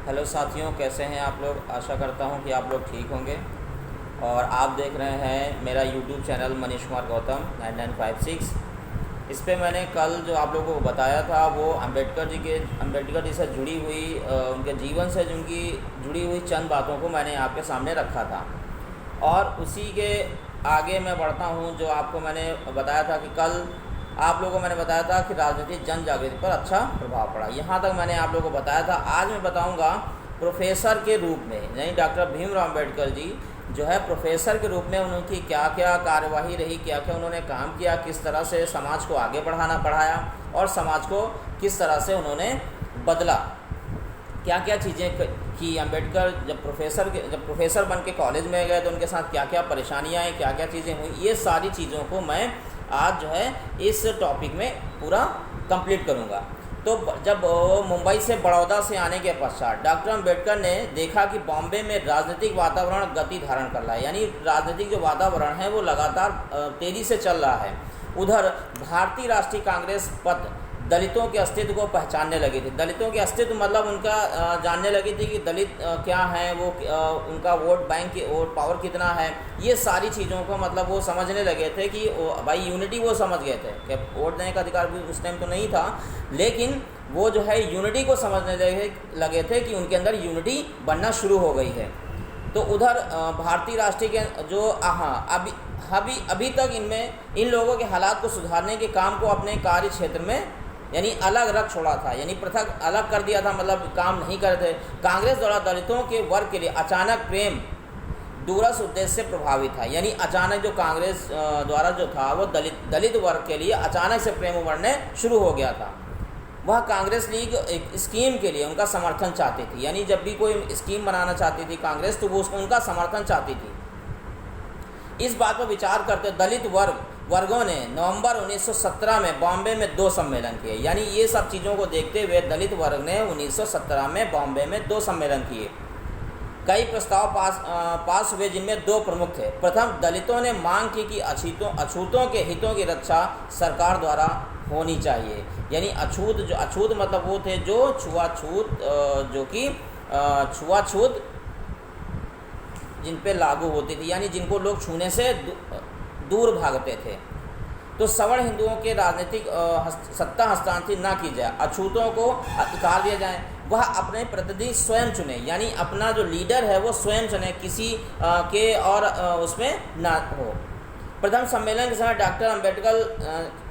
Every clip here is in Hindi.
हेलो साथियों, कैसे हैं आप लोग। आशा करता हूं कि आप लोग ठीक होंगे। और आप देख रहे हैं मेरा यूट्यूब चैनल मनीष कुमार गौतम 9956। इस पे मैंने कल जो आप लोगों को बताया था वो अम्बेडकर जी से जुड़ी हुई उनके जीवन से जिनकी जुड़ी हुई चंद बातों को मैंने आपके सामने रखा था। और उसी के आगे मैं बढ़ता हूं। जो आपको मैंने बताया था कि कल आप लोगों को मैंने बताया था कि राजनीतिक जन जागृति पर अच्छा प्रभाव पड़ा, यहाँ तक मैंने आप लोगों को बताया था। आज मैं बताऊंगा प्रोफेसर के रूप में, यानी डॉक्टर भीमराव अम्बेडकर जी जो है प्रोफेसर के रूप में उनकी क्या क्या कार्यवाही रही, क्या क्या उन्होंने काम किया, किस तरह से समाज को आगे पढ़ाया और समाज को किस तरह से उन्होंने बदला, क्या क्या चीज़ें की। अम्बेडकर जब प्रोफेसर बन के कॉलेज में गए तो उनके साथ क्या क्या परेशानियाँ आई, क्या क्या चीज़ें हुई, ये सारी चीज़ों को मैं आज जो है इस टॉपिक में पूरा कंप्लीट करूँगा। तो जब मुंबई से बड़ौदा से आने के पश्चात डॉक्टर अम्बेडकर ने देखा कि बॉम्बे में राजनीतिक वातावरण गति धारण कर रहा है, यानी राजनीतिक जो वातावरण है वो लगातार तेज़ी से चल रहा है। उधर भारतीय राष्ट्रीय कांग्रेस पद दलितों के अस्तित्व को पहचानने लगी थी। दलितों के अस्तित्व मतलब उनका जानने लगी थी कि दलित क्या हैं, वो उनका वोट बैंक वोट पावर कितना है, ये सारी चीज़ों को मतलब वो समझने लगे थे कि भाई यूनिटी वो समझ गए थे कि वोट देने का अधिकार भी उस टाइम तो नहीं था, लेकिन वो जो है यूनिटी को समझने लगे थे कि उनके अंदर यूनिटी बनना शुरू हो गई है। तो उधर भारतीय राष्ट्रीय के जो अभी तक इन लोगों के हालात को सुधारने के काम को अपने कार्य क्षेत्र में यानी अलग रख छोड़ा था, यानी पृथक अलग कर दिया था, मतलब काम नहीं कर रहे थे। कांग्रेस द्वारा दलितों के वर्ग के लिए अचानक प्रेम दूरस्थ उद्देश्य से प्रभावित था, यानी अचानक जो कांग्रेस द्वारा जो था वो दलित वर्ग के लिए अचानक से प्रेम उमड़ने शुरू हो गया था। वह कांग्रेस लीग एक स्कीम के लिए उनका समर्थन चाहती थी, यानी जब भी कोई स्कीम बनाना चाहती थी कांग्रेस तो वो उनका समर्थन चाहती थी। इस बात पर विचार करते दलित वर्गों ने नवंबर 1917 में बॉम्बे में 2 सम्मेलन किए, यानी ये सब चीज़ों को देखते हुए दलित वर्ग ने 1917 में बॉम्बे में 2 सम्मेलन किए। कई प्रस्ताव पास हुए जिनमें 2 प्रमुख थे। प्रथम, दलितों ने मांग की कि अछूतों के हितों की रक्षा सरकार द्वारा होनी चाहिए, यानी अछूत मतलब वो थे जो छुआछूत जिन पे लागू होती थी, यानी जिनको लोग छूने से दूर भागते थे। तो सवर्ण हिंदुओं के राजनीतिक सत्ता हस्तांतरित ना की जाए, अछूतों को अधिकार दिया जाए, वह अपने प्रतिनिधि स्वयं चुने, यानी अपना जो लीडर है वो स्वयं चुने, किसी के और उसमें ना हो। प्रथम सम्मेलन के समय डॉक्टर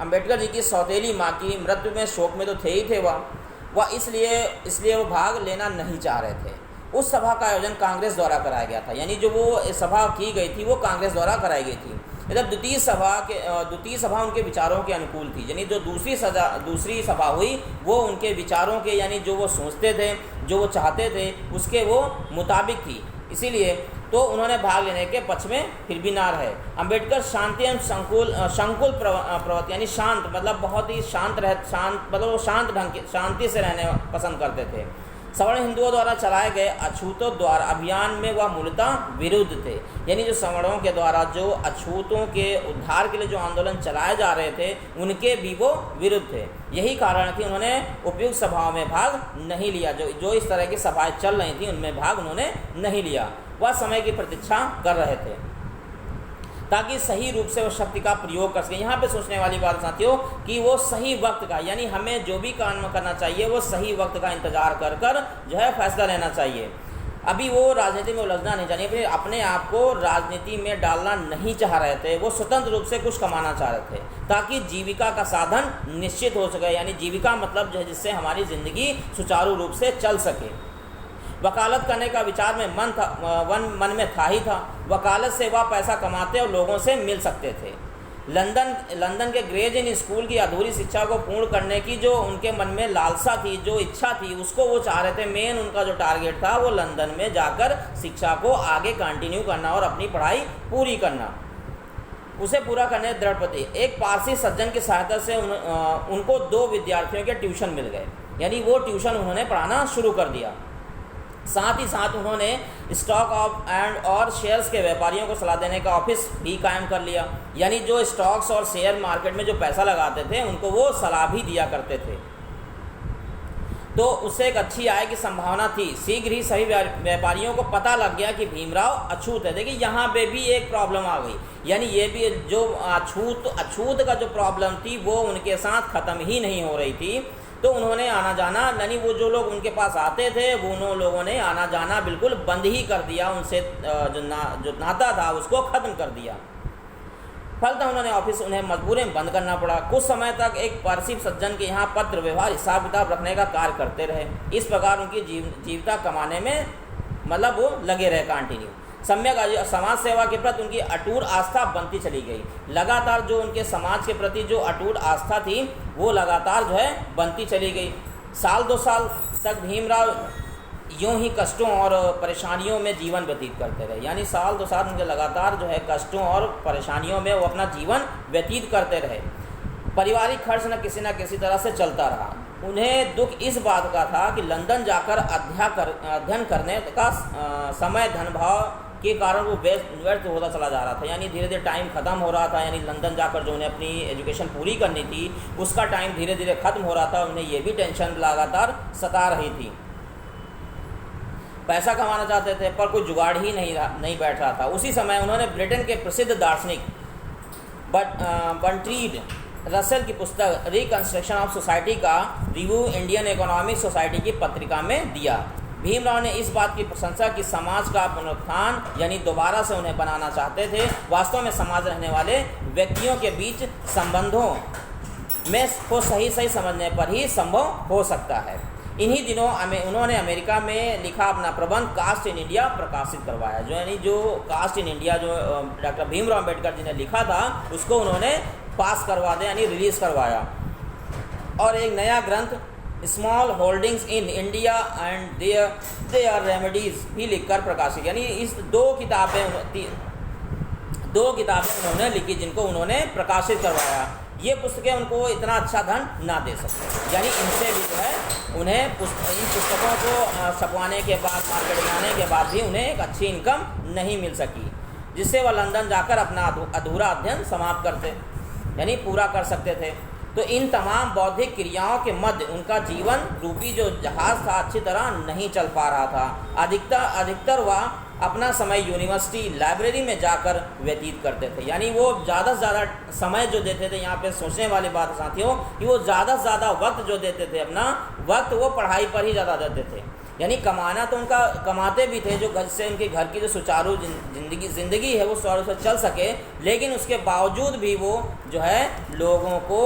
अम्बेडकर जी की सौतेली माँ की मृत्यु में शोक में तो थे ही थे वह इसलिए वो भाग लेना नहीं चाह रहे थे। उस सभा का आयोजन कांग्रेस द्वारा कराया गया था, यानी जो वो सभा की गई थी वो कांग्रेस द्वारा कराई गई थी। जब द्वितीय सभा उनके विचारों के अनुकूल थी, यानी जो दूसरी सभा हुई वो उनके विचारों के, यानी जो वो सोचते थे, जो वो चाहते थे उसके वो मुताबिक थी, इसीलिए तो उन्होंने भाग लेने के पक्ष में फिर भी ना रहे। अम्बेडकर शांति एवं संकुल प्रवृत्ति, यानी शांत मतलब बहुत ही शांत मतलब वो शांति से रहने पसंद करते थे। सवर्ण हिंदुओं द्वारा चलाए गए अछूतों द्वारा अभियान में वह मूलतः विरुद्ध थे, यानी जो सवर्णों के द्वारा जो अछूतों के उद्धार के लिए जो आंदोलन चलाए जा रहे थे उनके भी वो विरुद्ध थे। यही कारण थी उन्होंने उपयुक्त सभाओं में भाग नहीं लिया, जो इस तरह की सभाएं चल रही थी उनमें भाग उन्होंने नहीं लिया। वह समय की प्रतीक्षा कर रहे थे ताकि सही रूप से वो शक्ति का प्रयोग कर सकें। यहाँ पे सोचने वाली बात साथियों कि वो सही वक्त का, यानी हमें जो भी काम करना चाहिए वो सही वक्त का इंतजार कर जो है फैसला लेना चाहिए। अभी वो राजनीति में उलझना नहीं चाहिए, अपने आप को राजनीति में डालना नहीं चाह रहे थे, वो स्वतंत्र रूप से कुछ कमाना चाह रहे थे ताकि जीविका का साधन निश्चित हो सके, यानी जीविका मतलब जो है जिससे हमारी ज़िंदगी सुचारू रूप से चल सके। वकालत करने का विचार में मन में था ही था। वकालत से वह पैसा कमाते और लोगों से मिल सकते थे। लंदन के ग्रेज इन स्कूल की अधूरी शिक्षा को पूर्ण करने की जो उनके मन में लालसा थी, जो इच्छा थी, उसको वो चाह रहे थे। मेन उनका जो टारगेट था वो लंदन में जाकर शिक्षा को आगे कंटिन्यू करना और अपनी पढ़ाई पूरी करना, उसे पूरा करने दृढ़पति। एक पारसी सज्जन की सहायता से उनको 2 विद्यार्थियों के ट्यूशन मिल गए, यानी वो ट्यूशन उन्होंने पढ़ाना शुरू कर दिया। साथ ही साथ उन्होंने स्टॉक और शेयर्स के व्यापारियों को सलाह देने का ऑफिस भी कायम कर लिया, यानी जो स्टॉक्स और शेयर मार्केट में जो पैसा लगाते थे उनको वो सलाह भी दिया करते थे। तो उससे एक अच्छी आय की संभावना थी। शीघ्र ही सभी व्यापारियों को पता लग गया कि भीमराव अछूत है। देखिए यहाँ पे भी एक प्रॉब्लम आ गई, यानी ये भी जो अछूत का जो प्रॉब्लम थी वो उनके साथ ख़त्म ही नहीं हो रही थी। तो उन्होंने आना जाना, यानी वो जो लोग उनके पास आते थे वो उन लोगों ने आना जाना बिल्कुल बंद ही कर दिया, उनसे जो नाता था उसको ख़त्म कर दिया। फलतः उन्होंने ऑफिस उन्हें मजबूरन बंद करना पड़ा। कुछ समय तक एक पारसी सज्जन के यहाँ पत्र व्यवहार हिसाब किताब रखने का कार्य करते रहे। इस प्रकार उनकी जीविका कमाने में मतलब वो लगे रहे कंटिन्यू। सम्यक समाज सेवा के प्रति उनकी अटूट आस्था बनती चली गई। लगातार जो उनके समाज के प्रति जो अटूट आस्था थी वो लगातार जो है बनती चली गई। साल 2 साल तक भीमराव यूं ही कष्टों और परेशानियों में जीवन व्यतीत करते रहे, यानी साल 2 साल उनके लगातार जो है कष्टों और परेशानियों में वो अपना जीवन व्यतीत करते रहे। पारिवारिक खर्च न किसी तरह से चलता रहा। उन्हें दुख इस बात का था कि लंदन जाकर अध्ययन करने का समय धन भाव के कारण वो व्यर्थ होता चला जा रहा था, यानी धीरे धीरे टाइम ख़त्म हो रहा था। यानी लंदन जाकर जो उन्हें अपनी एजुकेशन पूरी करनी थी उसका टाइम धीरे धीरे ख़त्म हो रहा था। उन्हें ये भी टेंशन लगातार सता रही थी। पैसा कमाना चाहते थे पर कोई जुगाड़ ही नहीं बैठ रहा था। उसी समय उन्होंने ब्रिटेन के प्रसिद्ध दार्शनिक बर्ट्रैंड रसेल की पुस्तक रिकंस्ट्रक्शन ऑफ सोसाइटी का रिव्यू इंडियन इकोनॉमिक सोसाइटी की पत्रिका में दिया। भीमराव ने इस बात की प्रशंसा कि समाज का पुनरुत्थान यानी दोबारा से उन्हें बनाना चाहते थे। वास्तव में समाज रहने वाले व्यक्तियों के बीच संबंधों में को सही समझने पर ही संभव हो सकता है। इन्हीं दिनों उन्होंने अमेरिका में लिखा अपना प्रबंध कास्ट इन इंडिया प्रकाशित करवाया। जो कास्ट इन इंडिया जो डॉक्टर भीमराव अम्बेडकर जी ने लिखा था उसको उन्होंने पास करवा दिया, यानी रिलीज़ करवाया। और एक नया ग्रंथ small holdings in India and their remedies भी लिखकर प्रकाशित, यानी इस दो किताबें उन्होंने लिखी जिनको उन्होंने प्रकाशित करवाया। ये पुस्तकें उनको इतना अच्छा धन ना दे सकते, यानी इनसे भी जो है उन्हें इन पुस्तकों को छपवाने के बाद मार्केट में आने के बाद भी उन्हें एक अच्छी इनकम नहीं मिल सकी, जिससे वह लंदन जाकर अपना अधूरा अध्ययन समाप्त करते यानी पूरा कर सकते थे। तो इन तमाम बौद्धिक क्रियाओं के मध्य उनका जीवन रूपी जो जहाज़ था अच्छी तरह नहीं चल पा रहा था। अधिकतर वह अपना समय यूनिवर्सिटी लाइब्रेरी में जाकर व्यतीत करते थे, यानी वो ज़्यादा से ज़्यादा समय जो देते थे। यहाँ पे सोचने वाली बात है साथियों कि वो ज़्यादा से ज़्यादा वक्त जो देते थे, अपना वक्त वो पढ़ाई पर ही ज़्यादा देते थे। यानी कमाना तो उनका कमाते भी थे, जो घर से उनके घर की जो सुचारू ज़िंदगी है वो सुचारू से चल सके, लेकिन उसके बावजूद भी वो जो है लोगों को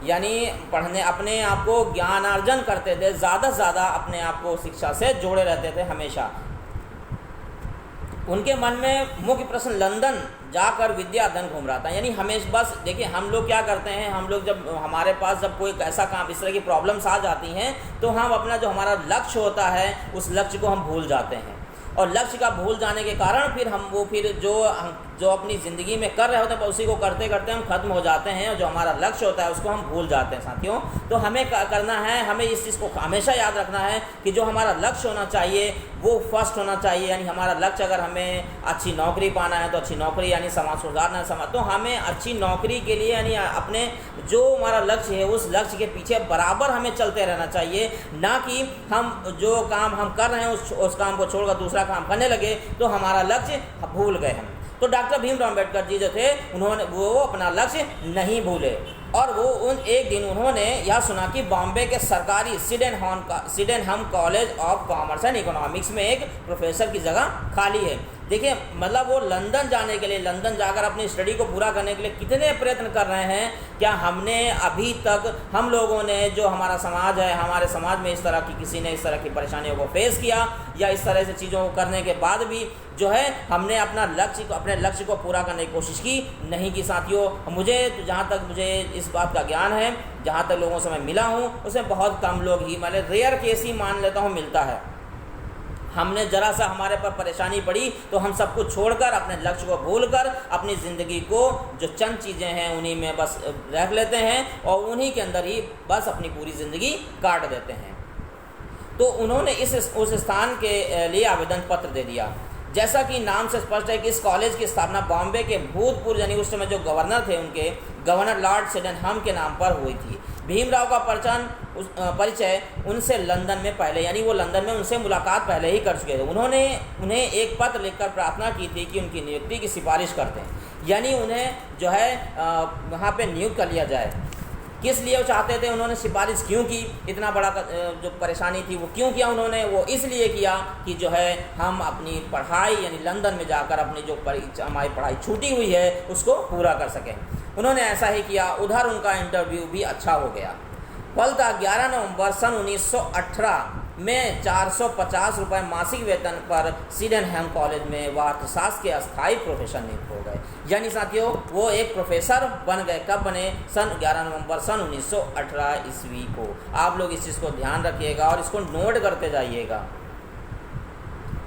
यानी पढ़ने अपने आप को ज्ञानार्जन करते थे, ज़्यादा से ज़्यादा अपने आप को शिक्षा से जोड़े रहते थे हमेशा। उनके मन में मुख्य प्रश्न लंदन जाकर विद्या अध्ययन घूम रहा था, यानी हमेशा बस देखिए हम लोग क्या करते हैं, हम लोग जब हमारे पास जब कोई ऐसा काम इस तरह की प्रॉब्लम्स आ जाती हैं तो हम अपना जो हमारा लक्ष्य होता है उस लक्ष्य को हम भूल जाते हैं, और लक्ष्य का भूल जाने के कारण फिर जो अपनी ज़िंदगी में कर रहे होते हैं उसी को करते करते हम ख़त्म हो जाते हैं, और जो हमारा लक्ष्य होता है उसको हम भूल जाते हैं साथियों। तो हमें करना है, हमें इस चीज़ को हमेशा याद रखना है कि जो हमारा लक्ष्य होना चाहिए वो फर्स्ट होना चाहिए। यानी हमारा लक्ष्य अगर हमें अच्छी नौकरी पाना है तो अच्छी नौकरी, यानी समाज सुधारना है समाज, तो हमें अच्छी नौकरी के लिए यानी अपने जो हमारा लक्ष्य है उस लक्ष्य के पीछे बराबर हमें चलते रहना चाहिए, ना कि हम जो काम हम कर रहे हैं उस काम को छोड़कर दूसरा काम करने लगे तो हमारा लक्ष्य भूल गए हम। तो डॉक्टर भीमराव अम्बेडकर जी जो थे उन्होंने वो अपना लक्ष्य नहीं भूले, और वो एक दिन उन्होंने यह सुना कि बॉम्बे के सरकारी Sydenham college of commerce and economics में एक प्रोफेसर की जगह खाली है। देखिए मतलब वो लंदन जाने के लिए, लंदन जाकर अपनी स्टडी को पूरा करने के लिए कितने प्रयत्न कर रहे हैं। क्या हमने अभी तक हम लोगों ने जो हमारा समाज है, हमारे समाज में इस तरह की किसी ने इस तरह की परेशानियों को फेस किया, या इस तरह से चीज़ों को करने के बाद भी जो है हमने अपने लक्ष्य को पूरा करने की कोशिश की नहीं की साथियों। जहाँ तक मुझे इस बात का ज्ञान है, जहाँ तक लोगों से मैं मिला हूँ उसमें बहुत कम लोग ही, मतलब रेयर केस ही मान लेता हूँ मिलता है। हमने ज़रा सा हमारे पर परेशानी पड़ी तो हम सब कुछ छोड़कर अपने लक्ष्य को भूलकर अपनी ज़िंदगी को जो चंद चीज़ें हैं उन्हीं में बस रख लेते हैं और उन्हीं के अंदर ही बस अपनी पूरी ज़िंदगी काट देते हैं। तो उन्होंने उस स्थान के लिए आवेदन पत्र दे दिया। जैसा कि नाम से स्पष्ट है कि इस कॉलेज की स्थापना बॉम्बे के भूतपूर्व यानी उस समय जो गवर्नर थे उनके गवर्नर लॉर्ड सिडेनहम के नाम पर हुई थी। भीमराव का परिचय उनसे लंदन में पहले, यानी वो लंदन में उनसे मुलाकात पहले ही कर चुके थे। उन्होंने उन्हें एक पत्र लिखकर प्रार्थना की थी कि उनकी नियुक्ति की सिफारिश करते हैं, यानी उन्हें जो है वहाँ पे नियुक्त कर लिया जाए। किस लिए वो चाहते थे, उन्होंने सिफारिश क्यों की, इतना बड़ा जो परेशानी थी वो क्यों किया उन्होंने, वो इसलिए किया कि जो है हम अपनी पढ़ाई यानी लंदन में जाकर अपनी जो हमारी पढ़ाई छूटी हुई है उसको पूरा कर सकें। उन्होंने ऐसा ही किया। उधर उनका इंटरव्यू भी अच्छा हो गया। फलतः 11 नवंबर सन 1918 में 450 रुपये मासिक वेतन पर सिडेनहैम कॉलेज में वह अर्थशास्त्र के अस्थायी प्रोफेसर नियुक्त हो गए। यानी साथियों वो एक प्रोफेसर बन गए। कब बने? सन 11 नवंबर सन 1918 ईस्वी को। आप लोग इस चीज़ को ध्यान रखिएगा और इसको नोट करते जाइएगा।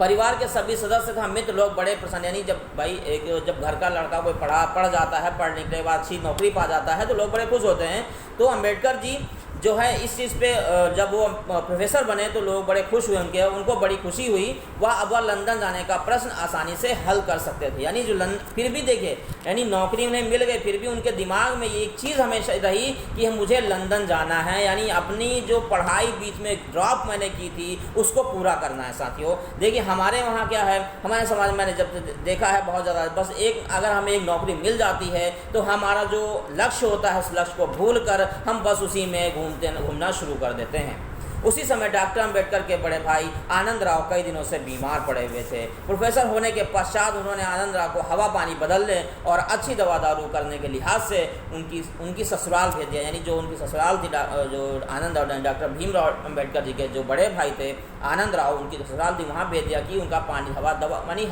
परिवार के सभी सदस्य तथा मित्र लोग बड़े प्रसन्न, यानी जब घर का लड़का कोई पढ़ जाता है, पढ़ने के बाद अच्छी नौकरी पा जाता है तो लोग बड़े खुश होते हैं। तो अम्बेडकर जी जो है इस चीज़ पे जब वो प्रोफेसर बने तो लोग बड़े खुश हुए, उनको बड़ी खुशी हुई। वह लंदन जाने का प्रश्न आसानी से हल कर सकते थे। यानी जो फिर भी देखिए, यानी नौकरी उन्हें मिल गई, फिर भी उनके दिमाग में ये एक चीज़ हमेशा रही कि मुझे लंदन जाना है, यानी अपनी जो पढ़ाई बीच में ड्रॉप मैंने की थी उसको पूरा करना है। साथियों देखिए हमारे वहाँ क्या है, हमारे समाज में मैंने जब देखा है बहुत ज़्यादा, बस अगर हमें एक नौकरी मिल जाती है तो हमारा जो लक्ष्य होता है उस लक्ष्य को भूल कर हम बस उसी में घूमना शुरू कर देते हैं। उसी समय डॉक्टर अम्बेडकर के बड़े भाई आनंद राव कई दिनों से बीमार पड़े हुए थे। प्रोफेसर होने के पश्चात उन्होंने आनंद राव को हवा पानी बदलने और अच्छी दवा दारू करने के लिहाज से उनकी ससुराल भेज दिया। यानी जो उनकी ससुराल थी, जो आनंद राव डॉक्टर भीमराव अम्बेडकर जी के जो बड़े भाई थे आनंद राव, उनकी ससुराल थी, वहाँ भेज दिया कि उनका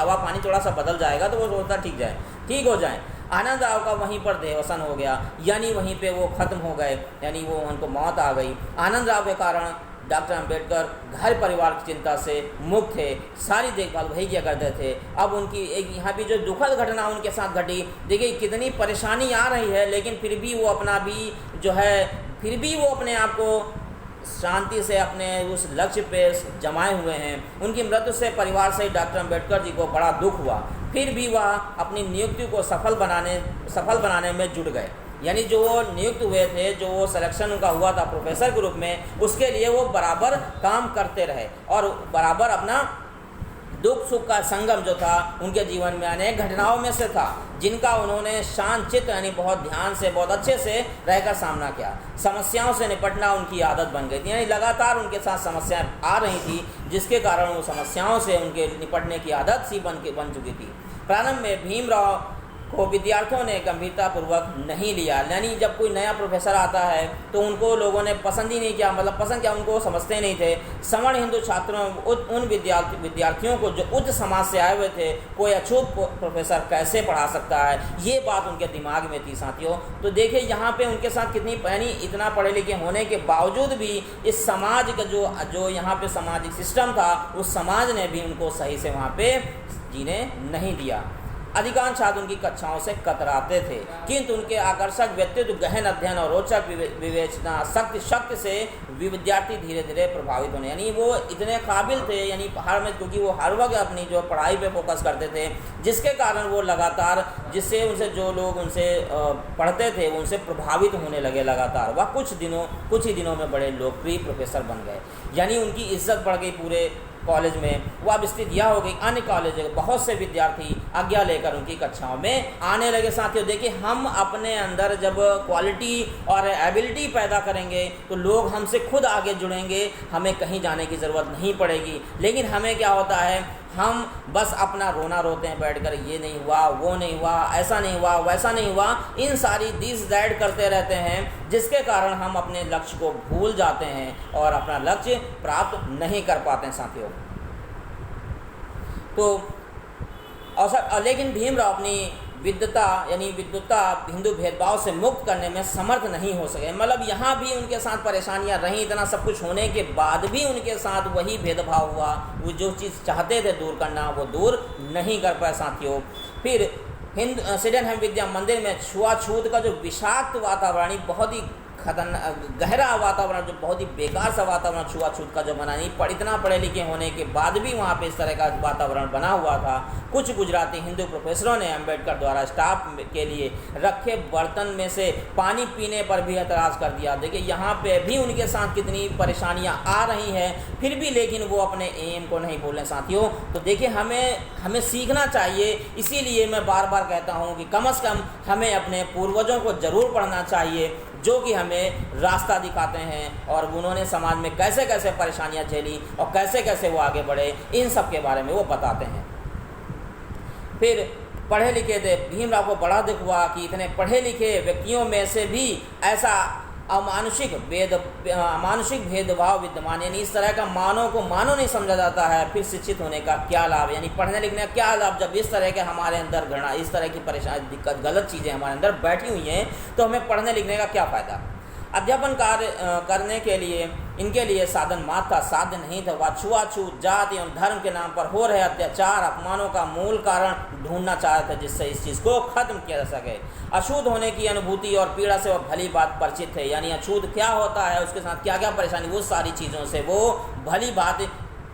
हवा पानी थोड़ा सा बदल जाएगा तो वो सोचता ठीक हो जाए। आनंद राव का वहीं पर देहावसान हो गया, यानी वहीं पे वो ख़त्म हो गए, यानी वो उनको मौत आ गई। आनंद राव के कारण डॉक्टर अम्बेडकर घर परिवार की चिंता से मुक्त थे, सारी देखभाल वही किया करते थे। अब उनकी एक यहाँ भी जो दुखद घटना उनके साथ घटी, देखिए कितनी परेशानी आ रही है, लेकिन फिर भी वो अपने आप को शांति से अपने उस लक्ष्य पे जमाए हुए हैं। उनकी मृत्यु से परिवार से डॉक्टर अम्बेडकर जी को बड़ा दुख हुआ, फिर भी वह अपनी नियुक्ति को सफल बनाने में जुट गए। यानी जो वो नियुक्त हुए थे, जो वो सिलेक्शन उनका हुआ था प्रोफेसर के रूप में, उसके लिए वो बराबर काम करते रहे और बराबर अपना दुख सुख का संगम जो था उनके जीवन में अनेक घटनाओं में से था, जिनका उन्होंने शांतचित्त यानी बहुत ध्यान से बहुत अच्छे से रहकर सामना किया। समस्याओं से निपटना उनकी आदत बन गई थी, यानी लगातार उनके साथ समस्याएं आ रही थी, जिसके कारण वो समस्याओं से उनके निपटने की आदत सी बन चुकी थी। प्रारंभ में भीमराव को विद्यार्थियों ने गंभीरतापूर्वक नहीं लिया, यानी जब कोई नया प्रोफेसर आता है तो उनको लोगों ने पसंद ही नहीं किया, मतलब पसंद क्या, उनको समझते नहीं थे। सवर्ण हिंदू छात्रों उन विद्यार्थियों को जो उच्च समाज से आए हुए थे, कोई अछूत प्रोफेसर कैसे पढ़ा सकता है, ये बात उनके दिमाग में थी। साथियों तो देखिए यहाँ पे उनके साथ कितनी, यानी इतना पढ़े लिखे होने के बावजूद भी इस समाज का जो यहाँ पे सामाजिक सिस्टम था, उस समाज ने भी उनको सही से वहाँ पे जीने नहीं दिया। अधिकांश छात्र उनकी कक्षाओं से कतराते थे, किंतु उनके आकर्षक व्यक्तित्व, गहन अध्ययन और रोचक विवेचना शक्ति से विद्यार्थी धीरे धीरे प्रभावित होने, यानी वो इतने काबिल थे, यानी क्योंकि वो हर वक्त अपनी जो पढ़ाई पे फोकस करते थे, जिसके कारण वो लगातार जो लोग उनसे पढ़ते थे वो उनसे प्रभावित होने लगे लगातार। वह कुछ ही दिनों में बड़े लोकप्रिय प्रोफेसर बन गए, यानी उनकी इज्जत बढ़ गई पूरे कॉलेज में। वो अब स्थिति यह हो गई, अन्य कॉलेज के बहुत से विद्यार्थी आज्ञा लेकर उनकी कक्षाओं में आने लगे। साथियों देखिए हम अपने अंदर जब क्वालिटी और एबिलिटी पैदा करेंगे तो लोग हमसे खुद आगे जुड़ेंगे, हमें कहीं जाने की ज़रूरत नहीं पड़ेगी। लेकिन हमें क्या होता है, हम बस अपना रोना रोते हैं बैठकर, ये नहीं हुआ, वो नहीं हुआ, ऐसा नहीं हुआ, वैसा नहीं हुआ, इन सारी दिस दैट करते रहते हैं, जिसके कारण हम अपने लक्ष्य को भूल जाते हैं और अपना लक्ष्य प्राप्त नहीं कर पाते हैं। साथियों तो लेकिन भीमराव अपनी विद्वता हिंदू भेदभाव से मुक्त करने में समर्थ नहीं हो सके। मतलब यहाँ भी उनके साथ परेशानियाँ रहीं, इतना सब कुछ होने के बाद भी उनके साथ वही भेदभाव हुआ। वो जो चीज़ चाहते थे दूर करना, वो दूर नहीं कर पाए। साथियों फिर सिडेनहैम विद्या मंदिर में छुआछूत का जो विषाक्त वातावरण बहुत ही गहरा वातावरण, जो बहुत ही बेकार सा वातावरण छुआछूत का जो बना, नहीं इतना पढ़े लिखे होने के बाद भी वहाँ पे इस तरह का वातावरण बना हुआ था। कुछ गुजराती हिंदू प्रोफेसरों ने अम्बेडकर द्वारा स्टाफ के लिए रखे बर्तन में से पानी पीने पर भी एतराज़ कर दिया। देखिए यहाँ पे भी उनके साथ कितनी परेशानियाँ आ रही हैं, फिर भी लेकिन वो अपने एम को नहीं भूलें साथियों। तो देखिए हमें सीखना चाहिए। इसीलिए मैं बार बार कहता हूँ कि कम से कम हमें अपने पूर्वजों को ज़रूर पढ़ना चाहिए, जो कि हमें रास्ता दिखाते हैं और उन्होंने समाज में कैसे कैसे परेशानियां झेली और कैसे कैसे वो आगे बढ़े, इन सब के बारे में वो बताते हैं। फिर पढ़े लिखे थे भीमराव को बड़ा दुख हुआ कि इतने पढ़े लिखे व्यक्तियों में से भी ऐसा अमानुषिक भेदभाव विद्यमान, यानी इस तरह का मानव को मानव नहीं समझा जाता है। फिर शिक्षित होने का क्या लाभ, यानी पढ़ने लिखने का क्या लाभ, जब इस तरह के हमारे अंदर घृणा, इस तरह की परेशानी, दिक्कत, गलत चीज़ें हमारे अंदर बैठी हुई हैं, तो हमें पढ़ने लिखने का क्या फ़ायदा। अध्यापन कार्य करने के लिए इनके लिए साधन मात्र था, साध्य नहीं था। वह छुआछूत, जाति एवं धर्म के नाम पर हो रहे अत्याचार, अपमानों का मूल कारण ढूंढना चाह रहे थे, जिससे इस चीज़ को खत्म किया जा सके। अछूत होने की अनुभूति और पीड़ा से वह भली बात परिचित थे, यानी अछूत क्या होता है, उसके साथ क्या क्या परेशानी, वो सारी चीज़ों से वो भली बात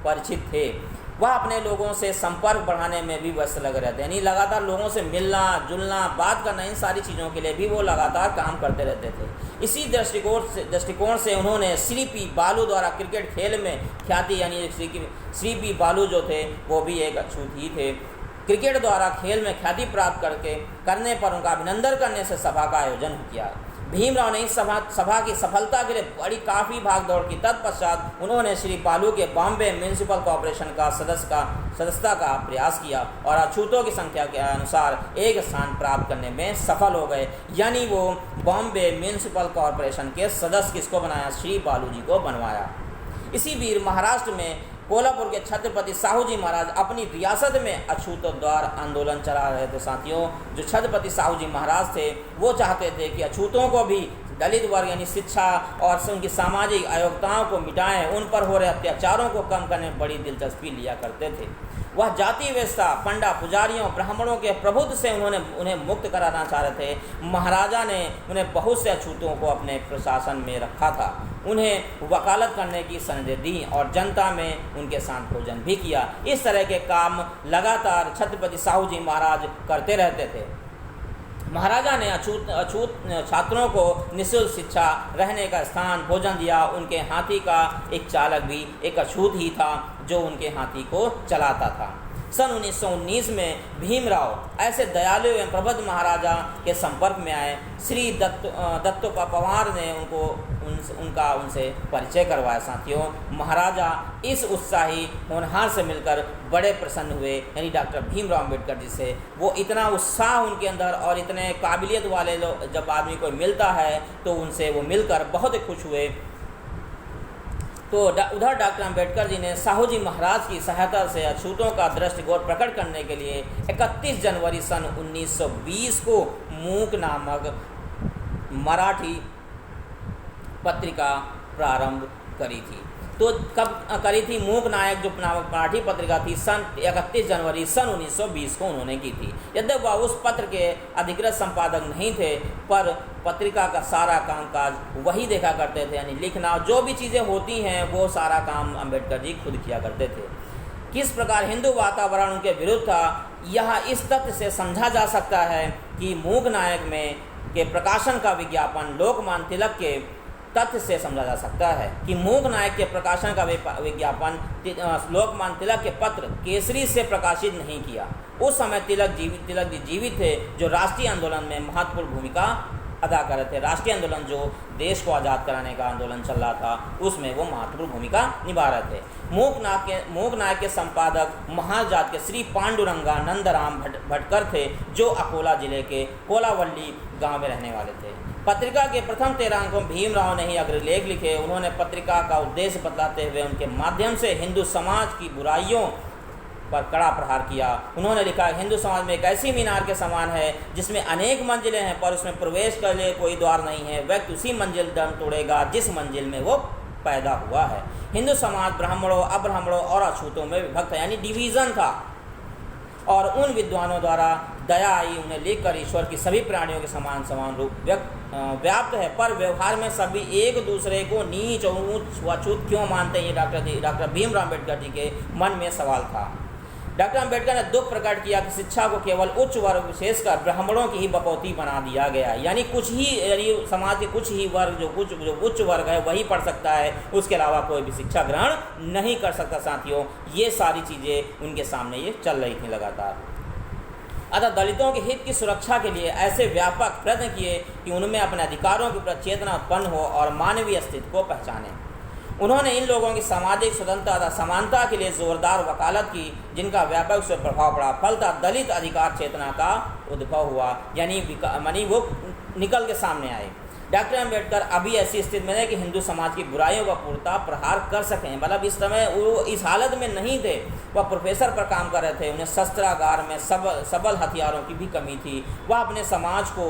परिचित थे। वह अपने लोगों से संपर्क बढ़ाने में भी व्यस्त लगे रहते, यानी लगातार लोगों से मिलना जुलना, बात करना, इन सारी चीज़ों के लिए भी वो लगातार काम करते रहते थे। इसी दृष्टिकोण से उन्होंने श्री पी बालू द्वारा क्रिकेट खेल में ख्याति, यानी श्री पी बालू जो थे वो भी एक अछूत ही थे। क्रिकेट द्वारा खेल में ख्याति प्राप्त करने पर उनका अभिनंदन करने से सभा का आयोजन किया। भीमराव ने इस सभा की सफलता के लिए काफ़ी भाग दौड़ की। तत्पश्चात उन्होंने श्री बालू के बॉम्बे म्यूनिसिपल कॉर्पोरेशन का सदस्यता का प्रयास किया और अछूतों की संख्या के अनुसार एक स्थान प्राप्त करने में सफल हो गए, यानी वो बॉम्बे म्यूनिसिपल कॉर्पोरेशन के सदस्य किसको बनाया, श्री बालू जी को बनवाया। इसी बीच महाराष्ट्र में कोल्हापुर के छत्रपति साहू जी महाराज अपनी रियासत में अछूतों द्वारा आंदोलन चला रहे थे। साथियों, जो छत्रपति साहू जी महाराज थे वो चाहते थे कि अछूतों को भी, दलित वर्ग यानी शिक्षा और उनकी सामाजिक अयोग्यताओं को मिटाएं, उन पर हो रहे अत्याचारों को कम करने में बड़ी दिलचस्पी लिया करते थे। वह जाति व्यवस्था, पंडा पुजारियों, ब्राह्मणों के प्रभुत्व से उन्हें मुक्त कराना चाह रहे थे। महाराजा ने उन्हें बहुत से अछूतों को अपने प्रशासन में रखा था, उन्हें वकालत करने की सनदें दी और जनता में उनके साथ भोजन भी किया। इस तरह के काम लगातार छत्रपति साहू जी महाराज करते रहते थे। महाराजा ने अछूत छात्रों को निःशुल्क शिक्षा, रहने का स्थान, भोजन दिया। उनके हाथी का एक चालक भी एक अछूत ही था जो उनके हाथी को चलाता था। सन 1919 में भीमराव ऐसे दयालु एवं प्रबुद्ध महाराजा के संपर्क में आए। श्री दत्तोपा पवार ने उनसे परिचय करवाया। साथियों, महाराजा इस उत्साही होनहार से मिलकर बड़े प्रसन्न हुए, यानी डॉक्टर भीमराव अम्बेडकर जी से। वो इतना उत्साह उनके अंदर और इतने काबिलियत वाले लोग, जब आदमी को मिलता है तो उनसे वो मिलकर बहुत खुश हुए। तो उधर डॉक्टर अम्बेडकर जी ने साहू जी महाराज की सहायता से अछूतों का दृष्टिकोण प्रकट करने के लिए 31 जनवरी सन 1920 को मूक नामक मराठी पत्रिका प्रारंभ करी थी। तो कब करी थी? मूक नायक जो नामक मराठी पत्रिका थी, सन 31 जनवरी सन 1920 को उन्होंने की थी। यद्यपि वह उस पत्र के अधिकृत संपादक नहीं थे, पर पत्रिका का सारा कामकाज वही देखा करते थे, यानी लिखना, जो भी चीज़ें होती हैं वो सारा काम अम्बेडकर जी खुद किया करते थे। किस प्रकार हिंदू वातावरण उनके विरुद्ध था, यह इस तथ्य से समझा जा सकता है कि मूक नायक में के प्रकाशन का विज्ञापन लोकमान्य तिलक के तथ्य से समझा जा सकता है कि मूक नायक के प्रकाशन का विज्ञापन लोकमान्य तिलक के पत्र केसरी से प्रकाशित नहीं किया। उस समय तिलक जी जीवित थे, जो राष्ट्रीय आंदोलन में महत्वपूर्ण भूमिका अदा कर रहे थे। राष्ट्रीय आंदोलन जो देश को आज़ाद कराने का आंदोलन चल रहा था, उसमें वो महत्वपूर्ण भूमिका निभा रहे थे। मूक नायक के संपादक महाजात के श्री पांडुरंगा नंदराम भटकर थे, जो अकोला जिले के कोलावल्ली गांव में रहने वाले थे। पत्रिका के प्रथम 13 अंकों में भीमराव ने ही अग्रलेख लिखे। उन्होंने पत्रिका का उद्देश्य बतलाते हुए उनके माध्यम से हिंदू समाज की बुराइयों पर कड़ा प्रहार किया। उन्होंने लिखा, हिंदू समाज में एक ऐसी मीनार के समान है जिसमें अनेक मंजिलें हैं, पर उसमें प्रवेश के लिए कोई द्वार नहीं है। व्यक्ति उसी मंजिल दम तोड़ेगा जिस मंजिल में वो पैदा हुआ है। हिंदू समाज ब्राह्मणों, अब्राह्मणों और अछूतों में विभक्त है, यानी डिवीज़न था, और उन विद्वानों द्वारा दया आई उन्हें लिखकर ईश्वर की सभी प्राणियों के समान समान रूप व्याप्त है, पर व्यवहार में सभी एक दूसरे को नीच और ऊंच व अछूत क्यों मानते हैं, ये डॉक्टर भीमराव अम्बेडकर जी के मन में सवाल था। डॉक्टर अम्बेडकर ने दुख प्रकट किया कि शिक्षा को केवल उच्च वर्ग विशेषकर ब्राह्मणों की ही बकौती बना दिया गया, यानी समाज के कुछ ही वर्ग जो उच्च वर्ग है वही पढ़ सकता है, उसके अलावा कोई भी शिक्षा ग्रहण नहीं कर सकता। साथियों, ये सारी चीज़ें उनके सामने ये चल रही थी लगातार। अतः दलितों के हित की सुरक्षा के लिए ऐसे व्यापक प्रयत्न किए कि उनमें अपने अधिकारों की प्रति चेतना उत्पन्न हो और मानवीय अस्तित्व को पहचाने। उन्होंने इन लोगों की सामाजिक स्वतंत्रता तथा समानता के लिए जोरदार वकालत की, जिनका व्यापक से प्रभाव पड़ा। फलतः दलित अधिकार चेतना का उद्भव हुआ, यानी वो निकल के सामने आए। डॉक्टर अम्बेडकर अभी ऐसी स्थिति में है कि हिंदू समाज की बुराइयों का पूर्णतः प्रहार कर सकें। मतलब इस समय वो इस हालत में नहीं थे, वह प्रोफेसर पर काम कर रहे थे, उन्हें शस्त्रागार में सबल हथियारों की भी कमी थी। वह अपने समाज को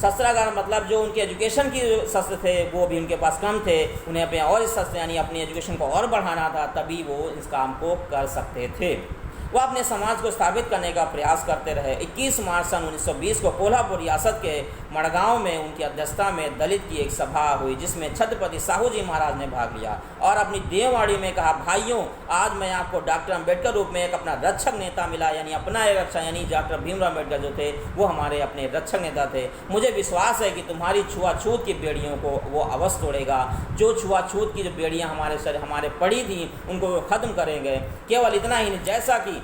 शस्त्रागार मतलब जो उनके एजुकेशन की शस्त्र थे वो भी उनके पास कम थे, उन्हें अपने और शस्त्र यानी अपनी एजुकेशन को और बढ़ाना था, तभी वो इस काम को कर सकते थे। वह अपने समाज को स्थापित करने का प्रयास करते रहे। 21 मार्च सन 1920 को कोल्हापुर रियासत के मड़गांव में उनकी अध्यक्षता में दलित की एक सभा हुई, जिसमें छत्रपति साहू जी महाराज ने भाग लिया और अपनी देववाणी में कहा, भाइयों, आज मैं आपको डॉक्टर अम्बेडकर रूप में एक अपना रक्षक नेता मिला, यानी अपना एक रक्षक, यानी डॉक्टर भीमराव अम्बेडकर जो थे वो हमारे अपने रक्षक नेता थे। मुझे विश्वास है कि तुम्हारी छुआछूत की बेड़ियों को वो अवश्य तोड़ेगा। जो छुआछूत की जो बेड़ियाँ हमारे पड़ी थी उनको वो खत्म करेंगे। केवल इतना ही नहीं, जैसा कि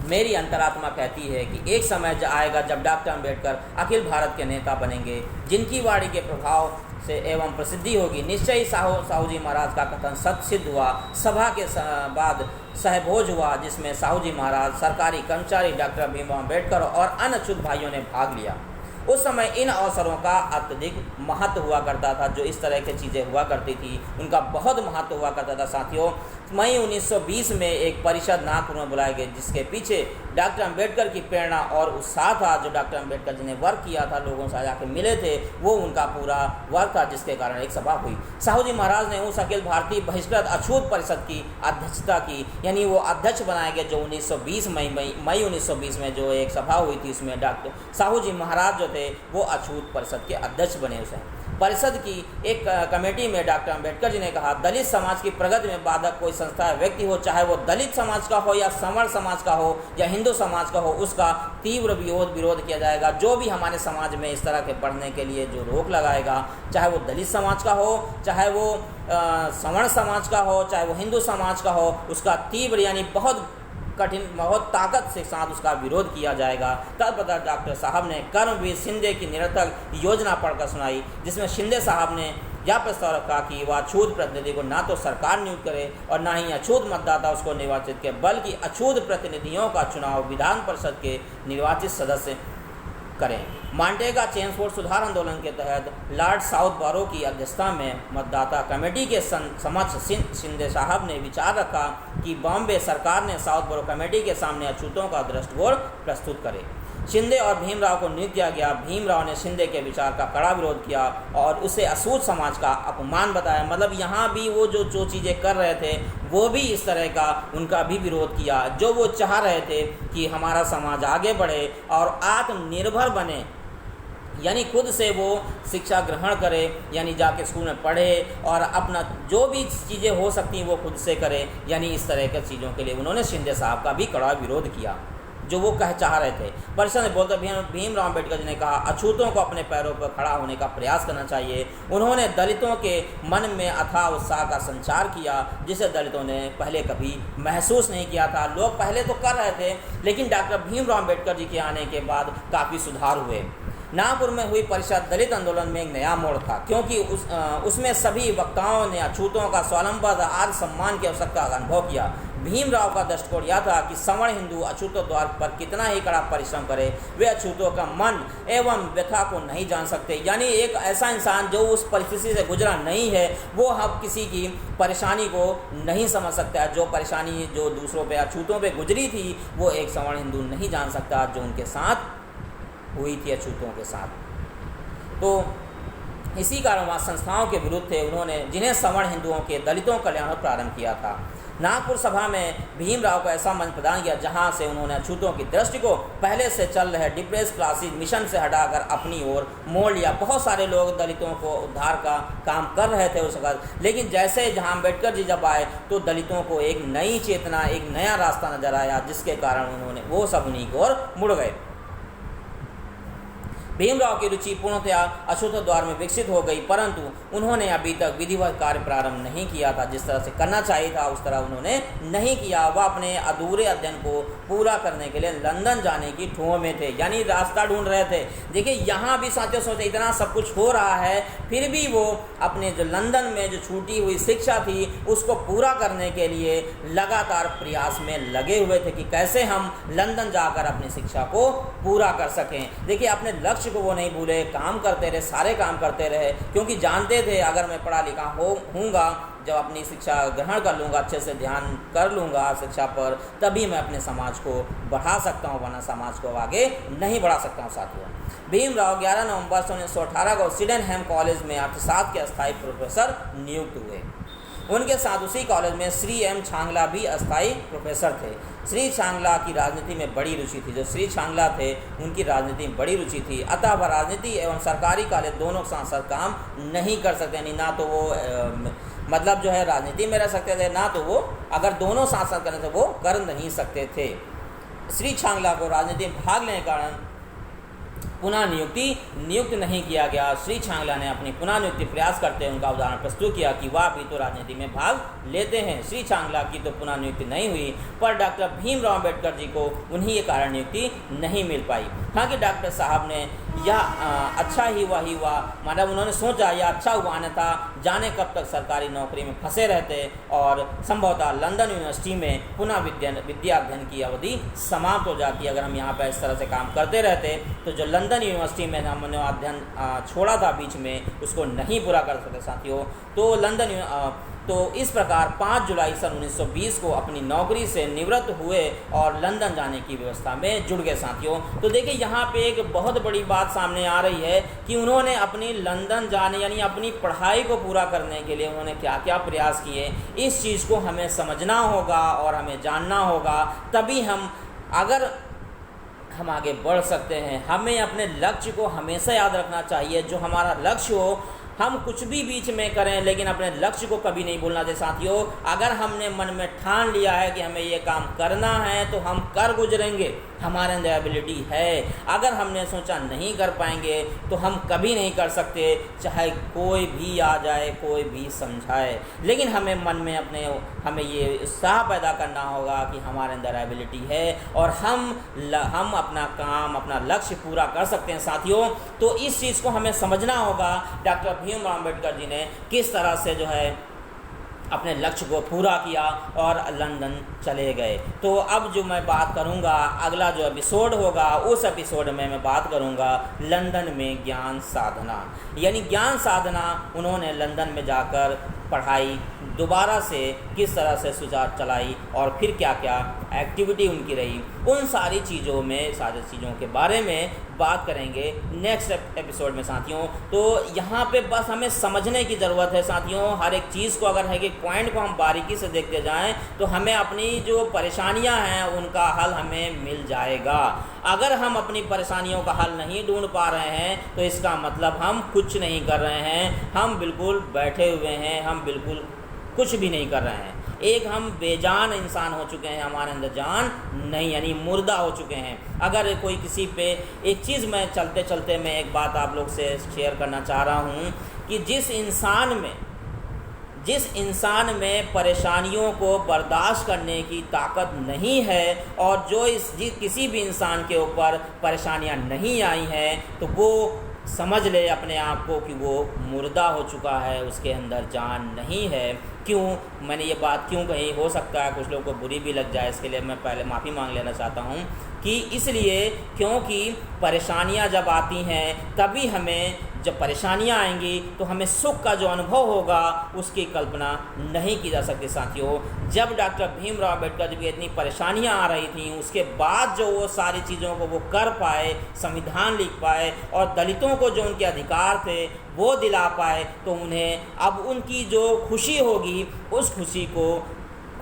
मेरी अंतरात्मा कहती है कि एक समय आएगा जब डॉक्टर अम्बेडकर अखिल भारत के नेता बनेंगे, जिनकी वाणी के प्रभाव से एवं प्रसिद्धि होगी। निश्चय ही साहू जी महाराज का कथन सत्य सिद्ध हुआ। सभा के बाद सहभोज हुआ, जिसमें साहू जी महाराज, सरकारी कर्मचारी, डॉक्टर भीमराव अम्बेडकर और अन्य अछूत भाइयों ने भाग लिया। उस समय इन अवसरों का अत्यधिक महत्व हुआ करता था। जो इस तरह की चीज़ें हुआ करती थी उनका बहुत महत्व हुआ करता था। साथियों, मई 1920 में एक परिषद नागपुर में बुलाई गई, जिसके पीछे डॉक्टर अम्बेडकर की प्रेरणा और उत्साह था। जो डॉक्टर अम्बेडकर जी ने वर्क किया था, लोगों से जाकर मिले थे, वो उनका पूरा वर्क था, जिसके कारण एक सभा हुई। साहू जी महाराज ने उस अखिल भारतीय बहिष्कृत अछूत परिषद की अध्यक्षता की, यानी वो अध्यक्ष बनाए गए। जो 1920 मई 1920 में जो एक सभा हुई थी, उसमें डॉक्टर साहू जी महाराज जो थे वो अछूत परिषद के अध्यक्ष बने। उसे परिषद की एक कमेटी में डॉक्टर अम्बेडकर जी ने कहा, दलित समाज की प्रगति में बाधक कोई संस्था या व्यक्ति हो, चाहे वो दलित समाज का हो या सवर्ण समाज का हो या हिंदू समाज का हो, उसका तीव्र विरोध किया जाएगा। जो भी हमारे समाज में इस तरह के पढ़ने के लिए जो रोक लगाएगा, चाहे वो दलित समाज का हो, चाहे वो सवर्ण समाज का हो, चाहे वो हिंदू समाज का हो, उसका तीव्र यानी बहुत ताकत से साथ उसका विरोध किया जाएगा। तदपदा डॉक्टर साहब ने कर्मवीर शिंदे की निरर्थक योजना पढ़कर सुनाई, जिसमें शिंदे साहब ने यह प्रस्ताव रखा कि वह अछूत प्रतिनिधि को ना तो सरकार नियुक्त करे और ना ही अछूत मतदाता उसको निर्वाचित करे, बल्कि अछूत प्रतिनिधियों का चुनाव विधान परिषद के निर्वाचित सदस्य करें। मांटेगा चेम्सफोर्ड सुधार आंदोलन के तहत लॉर्ड साउथबरो की अध्यक्षता में मतदाता कमेटी के समक्ष शिंदे साहब ने विचार रखा कि बॉम्बे सरकार ने साउथबरो कमेटी के सामने अछूतों का दृष्टिकोण प्रस्तुत करे। शिंदे और भीमराव को नियुक्त किया गया। भीमराव ने शिंदे के विचार का कड़ा विरोध किया और उसे अछूत समाज का अपमान बताया। मतलब यहाँ भी वो जो चीज़ें कर रहे थे वो भी इस तरह का उनका भी विरोध किया। जो वो चाह रहे थे कि हमारा समाज आगे बढ़े और आत्मनिर्भर बने, यानी खुद से वो शिक्षा ग्रहण करे, यानी जाके स्कूल में पढ़े और अपना जो भी चीज़ें हो सकती हैं वो खुद से करे, यानी इस तरह की चीज़ों के लिए उन्होंने शिंदे साहब का भी कड़ा विरोध किया, जो वो चाह रहे थे। परिषद ने बोलते भीमराव अम्बेडकर जी ने कहा, अछूतों को अपने पैरों पर खड़ा होने का प्रयास करना चाहिए। उन्होंने दलितों के मन में अथाह उत्साह का संचार किया, जिसे दलितों ने पहले कभी महसूस नहीं किया था। लोग पहले तो कर रहे थे, लेकिन डॉक्टर भीमराव अम्बेडकर जी के आने के बाद काफ़ी सुधार हुए। नागपुर में हुई परिषद दलित आंदोलन में एक नया मोड़ था, क्योंकि उसमें सभी वक्ताओं ने अछूतों का स्वावलंबन आत्म सम्मान की आवश्यकता का अनुभव किया। भीमराव का दृष्टिकोण यह था कि सवर्ण हिंदू अछूतों द्वार पर कितना ही कड़ा परिश्रम करे, वे अछूतों का मन एवं व्यथा को नहीं जान सकते। यानी एक ऐसा इंसान जो उस परिस्थिति से गुजरा नहीं है, वो हम किसी की परेशानी को नहीं समझ सकता। जो परेशानी जो दूसरों पे अछूतों पे गुजरी थी, वो एक सवर्ण हिंदू नहीं जान सकता, जो उनके साथ हुई थी अछूतों के साथ। तो इसी कारण वह संस्थाओं के विरुद्ध थे, उन्होंने जिन्हें सवर्ण हिंदुओं के दलितों कल्याण प्रारंभ किया था। नागपुर सभा में भीमराव को ऐसा मंच प्रदान किया जहां से उन्होंने अछूतों की दृष्टि को पहले से चल रहे डिप्रेस क्लासेस मिशन से हटाकर अपनी ओर मोड़ लिया। बहुत सारे लोग दलितों को उद्धार का काम कर रहे थे उस वक्त, लेकिन जैसे जहां अम्बेडकर जी जब आए तो दलितों को एक नई चेतना, एक नया रास्ता नजर आया, जिसके कारण उन्होंने वो सब उन्हीं की ओर मुड़ गए। भीमराव की रुचि पूर्णतया अछूत द्वार में विकसित हो गई, परंतु उन्होंने अभी तक विधिवत कार्य प्रारंभ नहीं किया था। जिस तरह से करना चाहिए था उस तरह उन्होंने नहीं किया। वह अपने अधूरे अध्ययन को पूरा करने के लिए लंदन जाने की ठों में थे, यानी रास्ता ढूंढ रहे थे। देखिए यहाँ भी साथियों सोचते इतना सब कुछ हो रहा है, फिर भी वो अपने जो लंदन में जो छूटी हुई शिक्षा थी उसको पूरा करने के लिए लगातार प्रयास में लगे हुए थे कि कैसे हम लंदन जाकर अपनी शिक्षा को पूरा कर सकें। देखिए अपने लक्ष्य को वो नहीं भूले, काम करते रहे, सारे काम करते रहे, क्योंकि जानते थे अगर मैं पढ़ा लिखा हूँगा, जब अपनी शिक्षा ग्रहण कर लूँगा, अच्छे से ध्यान कर लूँगा शिक्षा पर, तभी मैं अपने समाज को बढ़ा सकता हूँ, वरना समाज को आगे नहीं बढ़ा सकता हूँ। साथियों भीमराव 11 नवंबर 1918 को सिडेनहैम कॉलेज में अर्थशास्त्र के अस्थायी प्रोफेसर नियुक्त हुए। उनके साथ उसी कॉलेज में श्री एम छांगला भी अस्थायी प्रोफेसर थे। श्री छांगला की राजनीति में बड़ी रुचि थी। जो श्री छांगला थे उनकी राजनीति में बड़ी रुचि थी, अतः वह राजनीति एवं सरकारी कॉलेज दोनों के साथ साथ काम नहीं कर सकते, यानी ना तो वो मतलब जो है राजनीति में रह सकते थे, ना तो वो अगर दोनों साथ साथ करने थे वो कर नहीं सकते थे। श्री छांगला को राजनीति में भाग लेने के कारण पुनः नियुक्त नहीं किया गया। श्री छांगला ने अपनी पुनः नियुक्ति प्रयास करते हुए उनका उदाहरण प्रस्तुत किया कि वह भी तो राजनीति में भाग लेते हैं। श्री छांगला की तो पुनः नियुक्ति नहीं हुई, पर डॉक्टर भीमराव अम्बेडकर जी को उन्हीं के कारण नियुक्ति नहीं मिल पाई। हाँ कि डॉक्टर साहब ने यह अच्छा ही हुआ, मतलब उन्होंने सोचा यह अच्छा हुआ, अन्यथा जाने कब तक सरकारी नौकरी में फंसे रहते और संभवतः लंदन यूनिवर्सिटी में पुनः विद्या अध्ययन की अवधि समाप्त हो जाती। अगर हम यहाँ पर इस तरह से काम करते रहते तो जो लंदन यूनिवर्सिटी में हमने अध्ययन छोड़ा था बीच में, उसको नहीं पूरा कर सकते साथियों। तो इस प्रकार 5 जुलाई सन 1920 को अपनी नौकरी से निवृत्त हुए और लंदन जाने की व्यवस्था में जुड़ गए साथियों। तो देखिए यहाँ पे एक बहुत बड़ी बात सामने आ रही है कि उन्होंने अपनी लंदन जाने यानी अपनी पढ़ाई को पूरा करने के लिए उन्होंने क्या क्या प्रयास किए, इस चीज़ को हमें समझना होगा और हमें जानना होगा, तभी अगर हम आगे बढ़ सकते हैं। हमें अपने लक्ष्य को हमेशा याद रखना चाहिए। जो हमारा लक्ष्य हो, हम कुछ भी बीच में करें लेकिन अपने लक्ष्य को कभी नहीं भूलना चाहिए साथियों। अगर हमने मन में ठान लिया है कि हमें ये काम करना है तो हम कर गुजरेंगे, हमारे अंदर एबिलिटी है। अगर हमने सोचा नहीं कर पाएंगे तो हम कभी नहीं कर सकते, चाहे कोई भी आ जाए, कोई भी समझाए। लेकिन हमें मन में हमें ये उत्साह पैदा करना होगा कि हमारे अंदर एबिलिटी है और हम अपना काम, अपना लक्ष्य पूरा कर सकते हैं साथियों। तो इस चीज़ को हमें समझना होगा। डॉक्टर भीमराव अम्बेडकर जी ने किस तरह से जो है अपने लक्ष्य को पूरा किया और लंदन चले गए। तो अब जो मैं बात करूंगा, अगला जो एपिसोड होगा, उस एपिसोड में मैं बात करूंगा लंदन में ज्ञान साधना, यानी ज्ञान साधना उन्होंने लंदन में जाकर पढ़ाई दोबारा से किस तरह से सुचार चलाई और फिर क्या क्या एक्टिविटी उनकी रही, उन सारी चीज़ों के बारे में बात करेंगे नेक्स्ट एपिसोड में साथियों। तो यहाँ पे बस हमें समझने की ज़रूरत है साथियों। हर एक चीज़ को, अगर है कि पॉइंट को हम बारीकी से देखते जाएं तो हमें अपनी जो परेशानियाँ हैं उनका हल हमें मिल जाएगा। अगर हम अपनी परेशानियों का हल नहीं ढूंढ पा रहे हैं तो इसका मतलब हम कुछ नहीं कर रहे हैं, हम बिल्कुल बैठे हुए हैं, हम बिल्कुल कुछ भी नहीं कर रहे हैं। एक हम बेजान इंसान हो चुके हैं, हमारे अंदर जान नहीं, यानी मुर्दा हो चुके हैं। अगर कोई किसी पे एक चीज़, मैं चलते चलते मैं एक बात आप लोग से शेयर करना चाह रहा हूँ कि जिस इंसान में परेशानियों को बर्दाश्त करने की ताकत नहीं है और किसी भी इंसान के ऊपर परेशानियां नहीं आई हैं तो वो समझ ले अपने आप को कि वो मुर्दा हो चुका है, उसके अंदर जान नहीं है। क्यों मैंने ये बात क्यों कही, हो सकता है कुछ लोगों को बुरी भी लग जाए, इसके लिए मैं पहले माफ़ी मांग लेना चाहता हूँ कि इसलिए क्योंकि परेशानियाँ जब आती हैं तभी जब परेशानियाँ आएंगी तो हमें सुख का जो अनुभव होगा उसकी कल्पना नहीं की जा सकती साथियों। जब डॉक्टर भीमराव अम्बेडकर जी की इतनी परेशानियाँ आ रही थीं, उसके बाद जो वो सारी चीज़ों को वो कर पाए, संविधान लिख पाए और दलितों को जो उनके अधिकार थे वो दिला पाए, तो उन्हें अब उनकी जो खुशी होगी उस खुशी को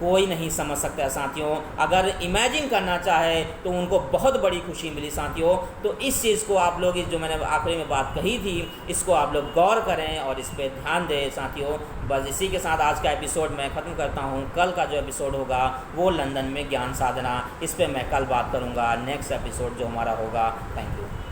कोई नहीं समझ सकता है साथियों। अगर इमेजिन करना चाहे तो उनको बहुत बड़ी खुशी मिली साथियों। तो इस चीज़ को आप लोग, इस जो मैंने आखिरी में बात कही थी, इसको आप लोग गौर करें और इस पर ध्यान दें साथियों। बस इसी के साथ आज का एपिसोड मैं ख़त्म करता हूँ। कल का जो एपिसोड होगा वो लंदन में ज्ञान साधना, इस पर मैं कल बात करूँगा, नेक्स्ट एपिसोड जो हमारा होगा। Thank you.